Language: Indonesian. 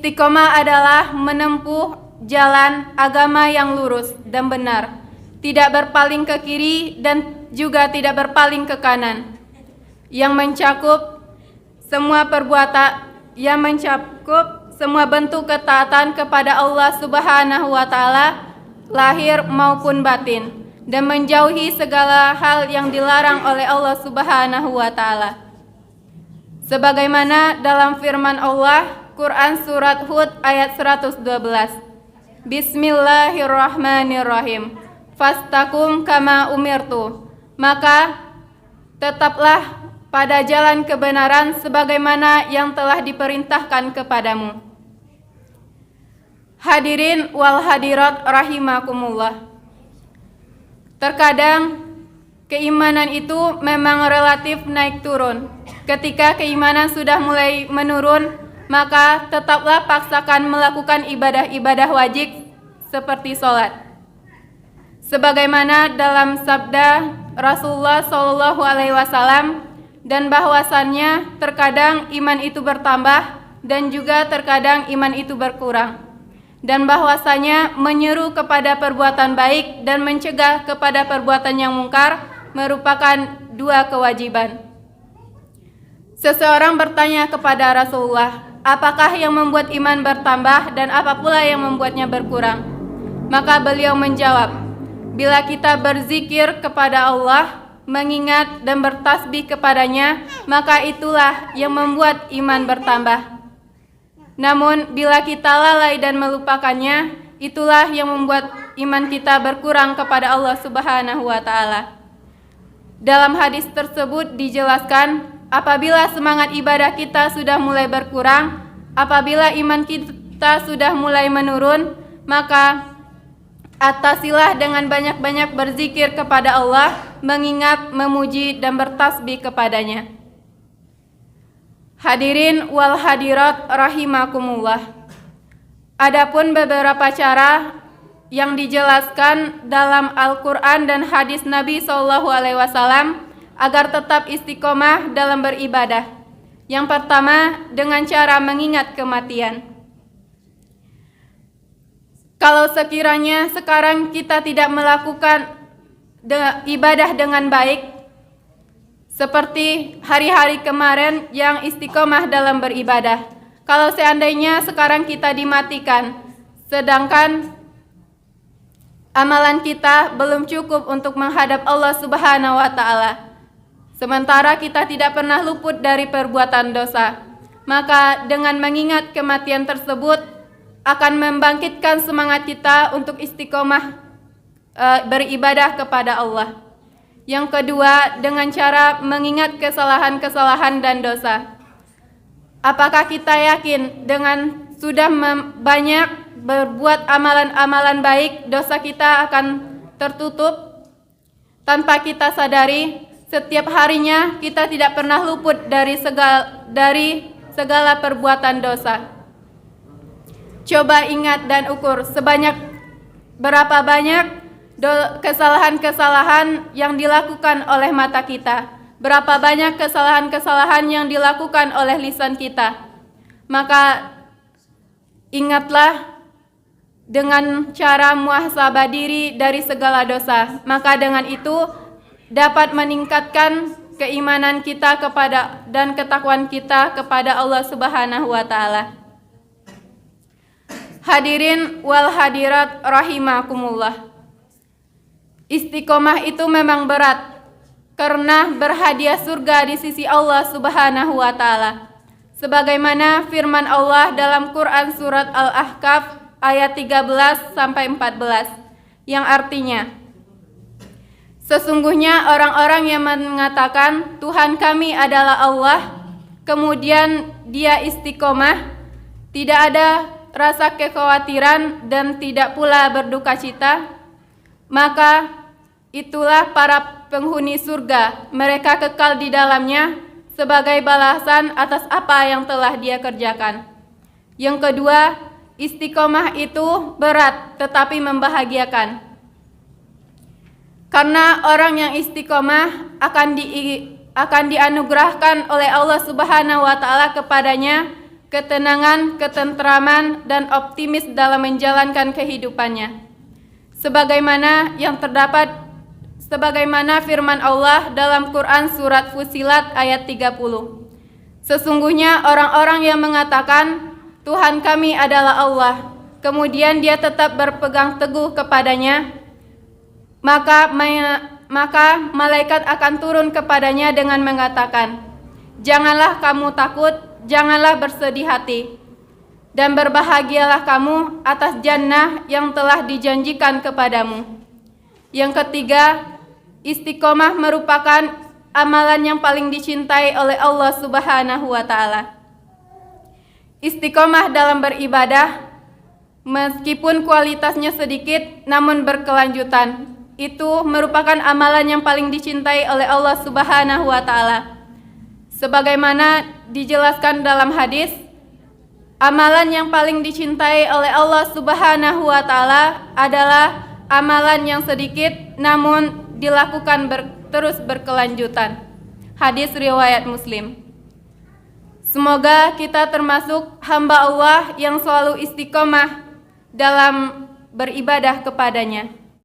Istiqomah adalah menempuh jalan agama yang lurus dan benar, tidak berpaling ke kiri dan juga tidak berpaling ke kanan, yang mencakup semua bentuk ketaatan kepada Allah Subhanahu wa taala, lahir maupun batin, dan menjauhi segala hal yang dilarang oleh Allah Subhanahu wa taala. Sebagaimana dalam firman Allah, Quran surat Hud ayat 112. Bismillahirrahmanirrahim. Fastaqum kama umirtu. Maka tetaplah pada jalan kebenaran sebagaimana yang telah diperintahkan kepadamu. Hadirin wal hadirat rahimakumullah. Terkadang keimanan itu memang relatif naik turun. Ketika keimanan sudah mulai menurun, maka tetaplah paksakan melakukan ibadah-ibadah wajib seperti sholat. Sebagaimana dalam sabda Rasulullah SAW, dan bahwasannya terkadang iman itu bertambah dan juga terkadang iman itu berkurang, dan bahwasanya menyeru kepada perbuatan baik dan mencegah kepada perbuatan yang mungkar merupakan dua kewajiban. Seseorang bertanya kepada Rasulullah, apakah yang membuat iman bertambah dan apa pula yang membuatnya berkurang? Maka beliau menjawab, bila kita berzikir kepada Allah, mengingat dan bertasbih kepadanya, maka itulah yang membuat iman bertambah. Namun bila kita lalai dan melupakannya, itulah yang membuat iman kita berkurang kepada Allah Subhanahu wa taala. Dalam hadis tersebut dijelaskan, apabila semangat ibadah kita sudah mulai berkurang, apabila iman kita sudah mulai menurun, maka atasilah dengan banyak-banyak berzikir kepada Allah, mengingat, memuji, dan bertasbih kepadanya. Hadirin wal hadirat rahimakumullah. Adapun beberapa cara yang dijelaskan dalam Al-Quran dan hadis Nabi SAW agar tetap istiqomah dalam beribadah. Yang pertama, dengan cara mengingat kematian. Kalau sekiranya sekarang kita tidak melakukan ibadah dengan baik, seperti hari-hari kemarin yang istiqomah dalam beribadah. Kalau seandainya sekarang kita dimatikan, sedangkan amalan kita belum cukup untuk menghadap Allah Subhanahu wa taala, sementara kita tidak pernah luput dari perbuatan dosa, maka dengan mengingat kematian tersebut akan membangkitkan semangat kita untuk istiqomah beribadah kepada Allah. Yang kedua, dengan cara mengingat kesalahan-kesalahan dan dosa. Apakah kita yakin dengan sudah banyak berbuat amalan-amalan baik, dosa kita akan tertutup? Tanpa kita sadari, setiap harinya kita tidak pernah luput dari segala perbuatan dosa. Coba ingat dan ukur berapa banyak kesalahan-kesalahan yang dilakukan oleh mata kita, berapa banyak kesalahan-kesalahan yang dilakukan oleh lisan kita. Maka ingatlah dengan cara muhasabah diri dari segala dosa, maka dengan itu dapat meningkatkan keimanan kita dan ketakwaan kita kepada Allah Subhanahu wa taala. Hadirin wal hadirat rahimakumullah. Istiqomah itu memang berat karena berhadiah surga di sisi Allah Subhanahu wa taala. Sebagaimana firman Allah dalam Quran surat Al-Ahqaf ayat 13 sampai 14 yang artinya, sesungguhnya orang-orang yang mengatakan Tuhan kami adalah Allah, kemudian dia istiqomah, tidak ada rasa kekhawatiran dan tidak pula berduka cita, maka itulah para penghuni surga, mereka kekal di dalamnya sebagai balasan atas apa yang telah dia kerjakan. Yang kedua, istiqomah itu berat tetapi membahagiakan. Karena orang yang istiqomah akan dianugerahkan oleh Allah Subhanahu wa taala kepadanya ketenangan, ketentraman, dan optimis dalam menjalankan kehidupannya. Sebagaimana firman Allah dalam Quran surat Fussilat ayat 30. Sesungguhnya orang-orang yang mengatakan Tuhan kami adalah Allah, kemudian dia tetap berpegang teguh kepadanya, maka malaikat akan turun kepadanya dengan mengatakan, janganlah kamu takut, janganlah bersedih hati, dan berbahagialah kamu atas jannah yang telah dijanjikan kepadamu. Yang ketiga, istiqomah merupakan amalan yang paling dicintai oleh Allah Subhanahu wa Ta'ala. Istiqomah dalam beribadah, meskipun kualitasnya sedikit namun berkelanjutan, itu merupakan amalan yang paling dicintai oleh Allah Subhanahu wa Ta'ala. Sebagaimana dijelaskan dalam hadis, amalan yang paling dicintai oleh Allah Subhanahu wa Ta'ala adalah amalan yang sedikit namun dilakukan terus berkelanjutan. Hadis riwayat Muslim. Semoga kita termasuk hamba Allah yang selalu istiqomah dalam beribadah kepadanya.